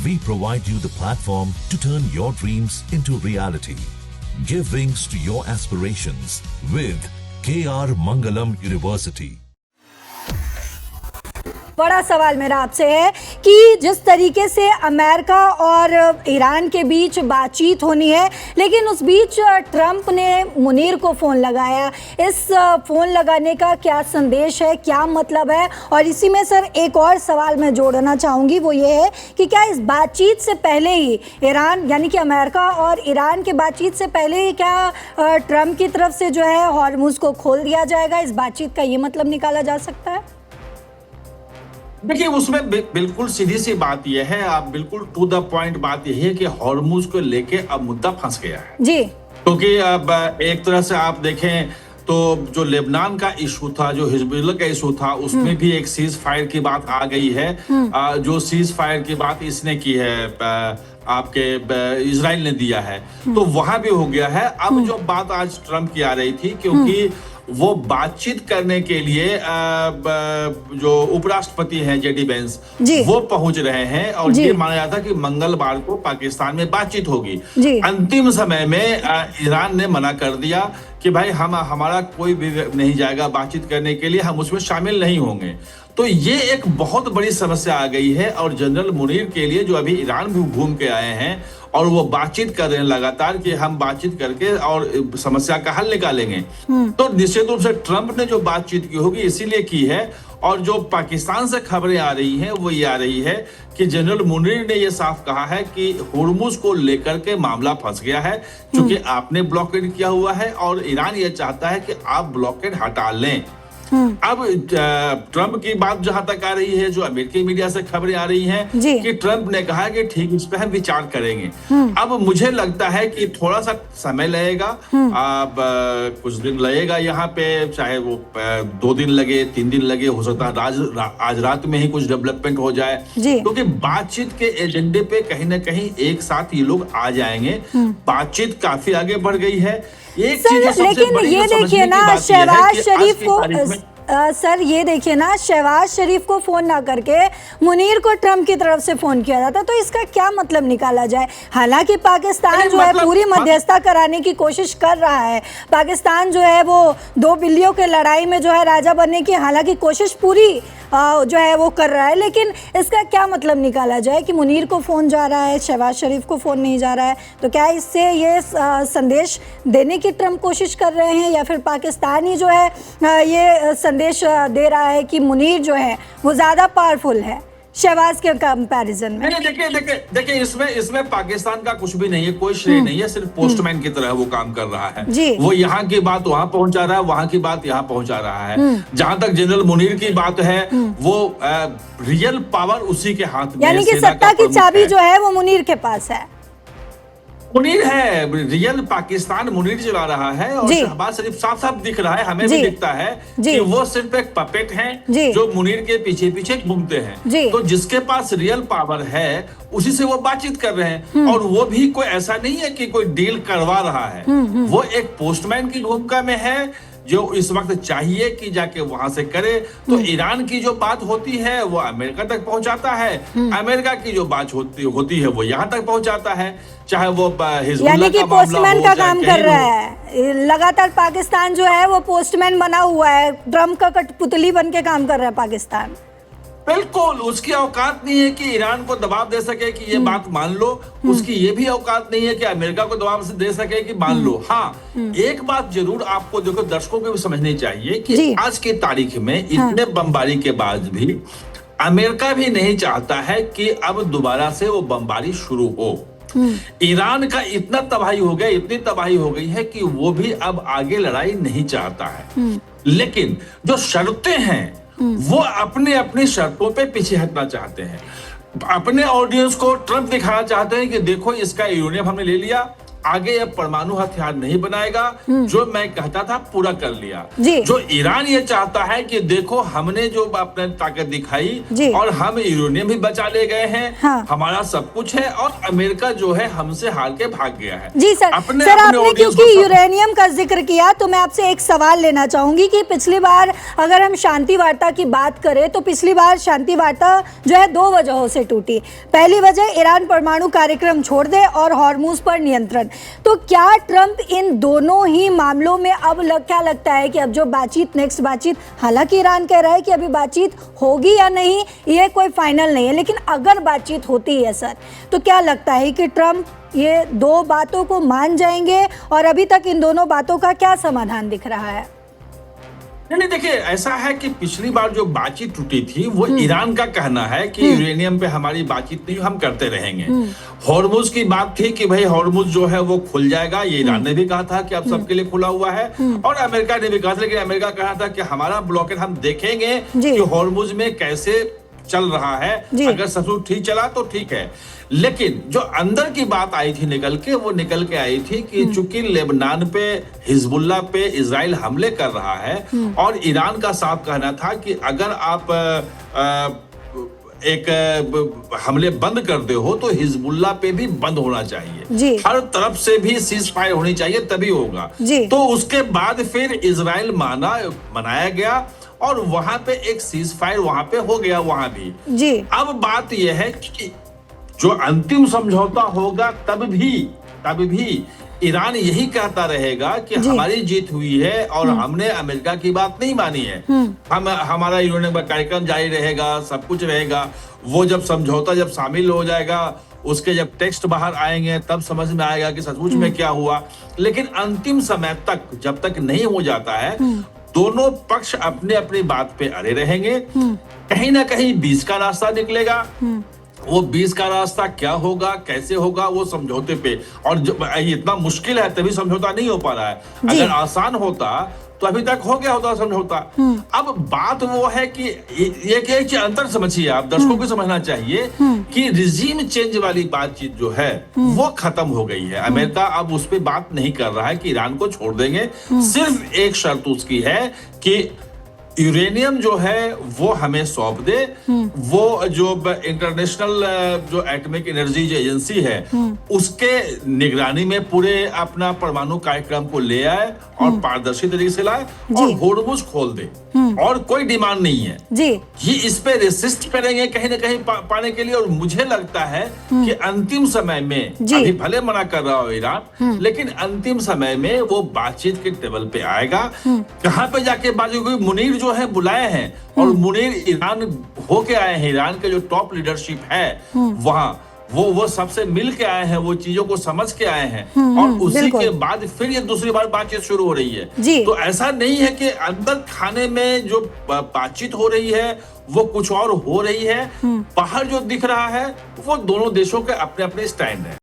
We provide you the platform to turn your dreams into reality. Give wings to your aspirations with KR Mangalam University. बड़ा सवाल मेरा आपसे है कि जिस तरीके से अमेरिका और ईरान के बीच बातचीत होनी है, लेकिन उस बीच ट्रंप ने मुनीर को फ़ोन लगाया। इस फ़ोन लगाने का क्या संदेश है, क्या मतलब है? और इसी में सर एक और सवाल मैं जोड़ना चाहूँगी, वो ये है कि क्या इस बातचीत से पहले ही ईरान यानी कि अमेरिका और ईरान के बातचीत से पहले ही क्या ट्रंप की तरफ से जो है हॉर्मुज़ को खोल दिया जाएगा? इस बातचीत का ये मतलब निकाला जा सकता है? देखिए, उसमें बिल्कुल सीधी सी बात यह है, आप बिल्कुल टू द पॉइंट बात यही है कि हॉर्मुज को लेके अब मुद्दा फंस गया है जी। क्योंकि अब एक तरह से आप देखें तो जो लेबनान का इशू था, जो हिजबुल्लाह का इशू था, उसमें भी एक सीज फायर की बात आ गई है। जो सीज फायर की बात इसने की है, आपके इजराइल ने दिया है, तो वहां भी हो गया है। अब जो बात आज ट्रंप की आ रही थी, क्योंकि वो बातचीत करने के लिए जो उपराष्ट्रपति हैं जेडी वेंस, वो पहुंच रहे हैं और ये माना जाता कि मंगलवार को पाकिस्तान में बातचीत होगी। अंतिम समय में ईरान ने मना कर दिया कि भाई हमारा कोई भी नहीं जाएगा बातचीत करने के लिए, हम उसमें शामिल नहीं होंगे। तो ये एक बहुत बड़ी समस्या आ गई है और जनरल मुनीर के लिए, जो अभी ईरान भी घूम के आए हैं और वो बातचीत कर रहे हैं लगातार कि हम बातचीत करके और समस्या का हल निकालेंगे, तो निश्चित रूप से ट्रंप ने जो बातचीत की होगी इसीलिए की है। और जो पाकिस्तान से खबरें आ रही हैं वो ये आ रही है कि जनरल मुनीर ने ये साफ कहा है कि होर्मुज को लेकर के मामला फंस गया है, क्योंकि आपने ब्लॉकेड किया हुआ है और ईरान ये चाहता है कि आप ब्लॉकेड हटा लें। अब ट्रंप की बात जहां तक आ रही है, जो अमेरिकी मीडिया से खबरें आ रही हैं कि ट्रंप ने कहा कि ठीक, इस पे हम विचार करेंगे। अब मुझे लगता है कि थोड़ा सा समय लगेगा, अब कुछ दिन लगेगा यहाँ पे, चाहे वो 2 दिन लगे, 3 दिन लगे, हो सकता है आज रात में ही कुछ डेवलपमेंट हो जाए, क्योंकि बातचीत के एजेंडे पे कहीं ना कहीं एक साथ ये लोग आ जाएंगे। बातचीत काफी आगे बढ़ गई है। एक चीज लेकिन ये देखिए ना, शहबाज शरीफ को सर ये देखिए ना, शहबाज शरीफ को फोन ना करके मुनीर को ट्रंप की तरफ से फोन किया जाता, तो इसका क्या मतलब निकाला जाए? हालांकि पाकिस्तान जो है पूरी मध्यस्थता कराने की कोशिश कर रहा है, पाकिस्तान जो है वो 2 बिल्लियों के लड़ाई में जो है राजा बनने की हालांकि कोशिश पूरी जो है वो कर रहा है, लेकिन इसका क्या मतलब निकाला जाए कि मुनीर को फ़ोन जा रहा है, शहबाज शरीफ को फ़ोन नहीं जा रहा है? तो क्या इससे ये संदेश देने की ट्रंप कोशिश कर रहे हैं, या फिर पाकिस्तान ही जो है ये संदेश दे रहा है कि मुनीर जो है वो ज़्यादा पावरफुल है शहबाज के कंपैरिजन में? देखिए इसमें पाकिस्तान का कुछ भी नहीं है, कोई श्रेय नहीं है, सिर्फ पोस्टमैन की तरह वो काम कर रहा है। वो यहाँ की बात वहां पहुंचा रहा है, वहां की बात यहाँ पहुंचा रहा है। जहां तक जनरल मुनीर की बात है, वो रियल पावर उसी के हाथ में, यानी कि सत्ता की चाबी जो है वो मुनीर के पास है। मुनीर है, रियल पाकिस्तान मुनीर चला रहा है और शहबाज शरीफ साफ साफ दिख रहा है, हमें भी दिखता है कि वो सिर्फ एक पपेट हैं जो मुनीर के पीछे पीछे घूमते हैं। तो जिसके पास रियल पावर है उसी से वो बातचीत कर रहे हैं, और वो भी कोई ऐसा नहीं है कि कोई डील करवा रहा है, वो एक पोस्टमैन की भूमिका में है जो इस वक्त चाहिए कि जाके वहां से करे। तो ईरान की जो बात होती है वो अमेरिका तक पहुंचाता है, अमेरिका की जो बात होती है वो यहाँ तक पहुंचाता है, चाहे वो यानी कि पोस्टमैन का काम कर रहा है। लगातार पाकिस्तान जो है वो पोस्टमैन बना हुआ है, ट्रंप का कठपुतली बन के काम कर रहा है पाकिस्तान। बिल्कुल, उसकी औकात नहीं है कि ईरान को दबाव दे सके कि ये बात मान लो, उसकी ये भी औकात नहीं है कि अमेरिका को दबाव दे सके कि मान लो। हाँ, एक बात जरूर आपको देखो, दर्शकों को भी समझनी चाहिए कि आज की तारीख में इतने बमबारी के बाद भी अमेरिका भी नहीं चाहता है कि अब दोबारा से वो बमबारी शुरू हो। ईरान का इतना तबाही हो गया, इतनी तबाही हो गई है कि वो भी अब आगे लड़ाई नहीं चाहता है। लेकिन जो शर्तें हैं वो अपने अपनी शर्तों पे पीछे हटना चाहते हैं। अपने ऑडियंस को ट्रंप दिखाना चाहते हैं कि देखो, इसका यूरेनियम हमने ले लिया, आगे अब परमाणु हथियार नहीं बनाएगा, जो मैं कहता था पूरा कर लिया। जी। जो ईरान ये चाहता है कि देखो हमने जो अपने ताकत दिखाई और हम यूरेनियम भी बचा ले गए हैं, हाँ। हमारा सब कुछ है, और अमेरिका जो है हमसे हार के भाग गया है। जी सर, अपने आपने क्योंकि यूरेनियम का जिक्र किया तो मैं आपसे एक सवाल लेना चाहूंगी कि पिछली बार अगर हम शांति वार्ता की बात करें तो पिछली बार शांति वार्ता जो है 2 वजहों से टूटी। पहली वजह ईरान परमाणु कार्यक्रम छोड़ दे और हॉर्मुज पर नियंत्रण। तो क्या ट्रंप इन दोनों ही मामलों में अब क्या लगता है कि अब जो बातचीत, नेक्स्ट बातचीत, हालांकि ईरान कह रहा है कि अभी बातचीत होगी या नहीं ये कोई फाइनल नहीं है, लेकिन अगर बातचीत होती है सर, तो क्या लगता है कि ट्रंप ये 2 बातों को मान जाएंगे और अभी तक इन दोनों बातों का क्या समाधान दिख रहा है? नहीं, देखिए ऐसा है कि पिछली बार जो बातचीत टूटी थी वो ईरान का कहना है कि यूरेनियम पे हमारी बातचीत नहीं, हम करते रहेंगे। हॉर्मुज की बात थी कि भाई हॉर्मुज जो है वो खुल जाएगा, ये ईरान ने भी कहा था कि अब सबके लिए खुला हुआ है, और अमेरिका ने भी कहा था, लेकिन अमेरिका कहा था कि हमारा ब्लॉकेड हम देखेंगे कि हॉर्मुज में कैसे चल रहा है, अगर सब कुछ ठीक चला तो ठीक है। लेकिन जो अंदर की बात आई थी निकल के, वो निकल के आई थी कि चूंकि लेबनान पे, हिजबुल्लाह पे इजराइल हमले कर रहा है और ईरान का साफ कहना था कि अगर आप एक हमले बंद करते हो तो हिजबुल्लाह पे भी बंद होना चाहिए, हर तरफ से भी सीज फायर होनी चाहिए, तभी होगा। तो उसके बाद फिर इजराइल मनाया गया और वहां पे एक सीज फायर वहां पे हो गया, वहां भी। अब बात यह है कि जो अंतिम समझौता होगा तब भी ईरान यही कहता रहेगा कि हमारी जीत हुई है और हमने अमेरिका की बात नहीं मानी है, हमारा यूरेनियम कार्यक्रम जारी रहेगा, सब कुछ रहेगा। वो जब समझौता जब शामिल हो जाएगा, उसके जब टेक्स्ट बाहर आएंगे तब समझ में आएगा कि सचमुच में क्या हुआ। लेकिन अंतिम समय तक जब तक नहीं हो जाता है, दोनों पक्ष अपने अपनी बात पे अड़े रहेंगे। कहीं ना कहीं 20 का रास्ता निकलेगा। वो 20 का रास्ता क्या होगा, कैसे होगा, वो समझौते पे, और इतना मुश्किल है तभी समझौता नहीं हो पा रहा है। अगर आसान होता तो अभी तक हो गया होता समझौता। अब बात वो है कि ये अंतर समझिए आप, दर्शकों को समझना चाहिए कि रिजीम चेंज वाली बातचीत जो है वो खत्म हो गई है। अमेरिका अब उस पर बात नहीं कर रहा है कि ईरान को छोड़ देंगे। सिर्फ एक शर्त उसकी है कि यूरेनियम जो है वो हमें सौंप दे, वो जो इंटरनेशनल जो एटॉमिक एनर्जी एजेंसी है उसके निगरानी में पूरे अपना परमाणु कार्यक्रम को ले आए और पारदर्शी तरीके से लाए और हॉर्मुज खोल दे, और कोई डिमांड नहीं है ये इस पे रेसिस्ट करेंगे कहीं ना कहीं पाने के लिए। और मुझे लगता है कि अंतिम समय में, अभी भले मना कर रहा हो ईरान, लेकिन अंतिम समय में वो बातचीत के टेबल पे आएगा। कहां पे जाके बात होगी, मुनीर जो है बुलाए हैं, और मुनीर ईरान होके आए हैं, ईरान के जो टॉप लीडरशिप है वहां वो सबसे मिल के आए हैं, वो चीजों को समझ के आए हैं, और उसी के बाद फिर ये दूसरी बार बातचीत शुरू हो रही है। तो ऐसा नहीं है कि अंदर खाने में जो बातचीत हो रही है वो कुछ और हो रही है, बाहर जो दिख रहा है वो दोनों देशों के अपने अपने स्टैंड है।